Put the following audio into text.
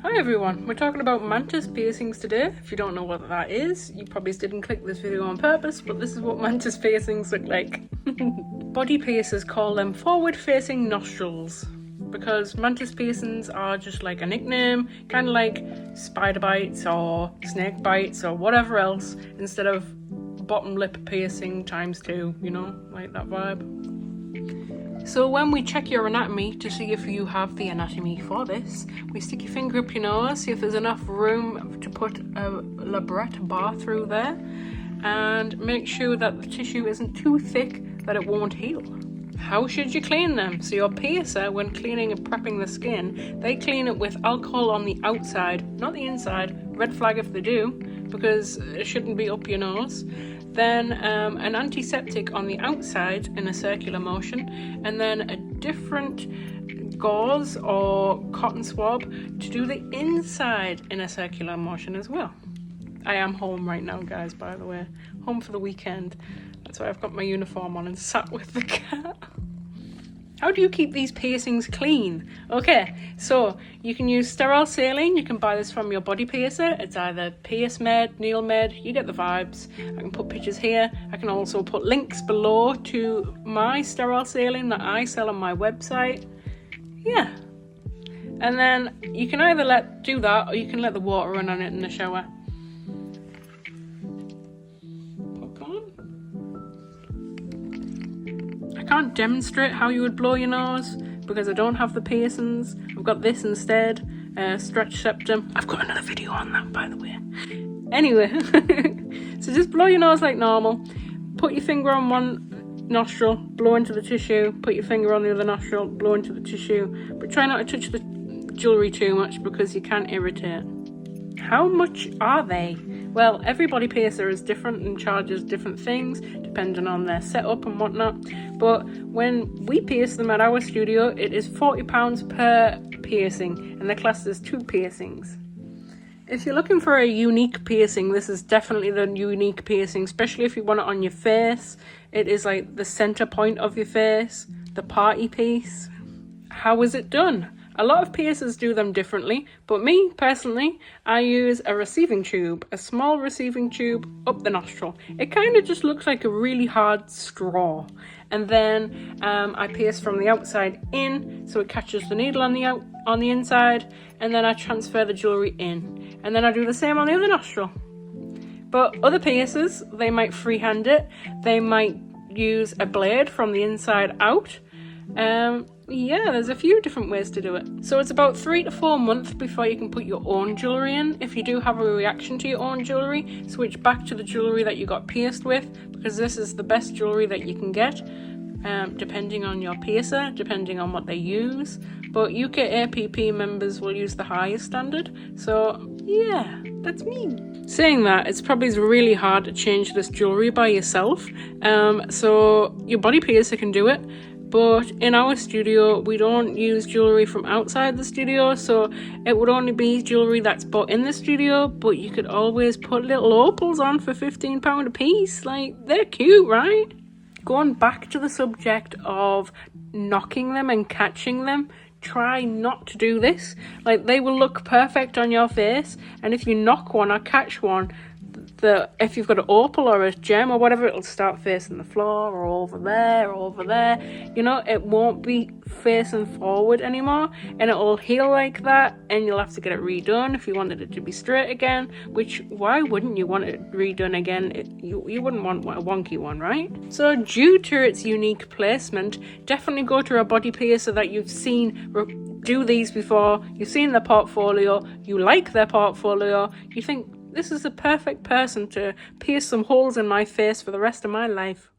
Hi everyone, we're talking about mantis piercings today. If you don't know what that is, you probably didn't click this video on purpose, but this is what mantis piercings look like. Body piercers call them forward-facing nostrils because mantis piercings are just like a nickname, kind of like spider bites or snake bites or whatever else, instead of bottom lip piercing times 2, you know, like that vibe. So when we check your anatomy to see if you have the anatomy for this, we stick your finger up your nose, see if there's enough room to put a labret bar through there, and make sure that the tissue isn't too thick that it won't heal. How should you clean them? So your piercer, when cleaning and prepping the skin, they clean it with alcohol on the outside, not the inside. Red flag if they do, because it shouldn't be up your nose. Then an antiseptic on the outside in a circular motion, and then a different gauze or cotton swab to do the inside in a circular motion as well. I am home right now, guys, by the way. Home for the weekend. That's why I've got my uniform on and sat with the cat. How do you keep these piercings clean? Okay, so you can use sterile saline. You can buy this from your body piercer. It's either Pierce Med, Needle Med, you get the vibes. I can put pictures here. I can also put links below to my sterile saline that I sell on my website. Yeah. And then you can either do that, or you can let the water run on it in the shower. I can't demonstrate how you would blow your nose because I don't have the piercings. I've got this instead, stretch septum. I've got another video on that, by the way. Anyway, so just blow your nose like normal. Put your finger on one nostril, blow into the tissue. Put your finger on the other nostril, blow into the tissue. But try not to touch the jewellery too much because you can irritate. How much are they? Well, every body piercer is different and charges different things depending on their setup and whatnot. But when we pierce them at our studio, it is £40 per piercing, and they're classed as 2 piercings. If you're looking for a unique piercing, this is definitely the unique piercing, especially if you want it on your face. It is like the center point of your face, the party piece. How is it done? A lot of piercers do them differently, but me, personally, I use a receiving tube, a small receiving tube up the nostril. It kind of just looks like a really hard straw. And then I pierce from the outside in, so it catches the needle on the inside, and then I transfer the jewellery in. And then I do the same on the other nostril. But other piercers, they might freehand it. They might use a blade from the inside out. Yeah, there's a few different ways to do it. So it's about 3 to 4 months before you can put your own jewellery in. If you do have a reaction to your own jewellery, switch back to the jewellery that you got pierced with, because this is the best jewellery that you can get, depending on your piercer, depending on what they use. But UK APP members will use the highest standard. So yeah, that's me. Saying that, it's probably really hard to change this jewellery by yourself. So your body piercer can do it. But in our studio, we don't use jewellery from outside the studio, so it would only be jewellery that's bought in the studio, but you could always put little opals on for £15 a piece. Like, they're cute, right? Going back to the subject of knocking them and catching them, try not to do this. Like, they will look perfect on your face, and if you knock one or catch one, if you've got an opal or a gem or whatever, it'll start facing the floor or over there. You know, it won't be facing forward anymore, and it'll heal like that, and you'll have to get it redone if you wanted it to be straight again, which, why wouldn't you want it redone again? You wouldn't want a wonky one, right? So due to its unique placement, definitely go to a body piercer that you've seen do these before, you've seen their portfolio, you like their portfolio, you think, this is the perfect person to pierce some holes in my face for the rest of my life.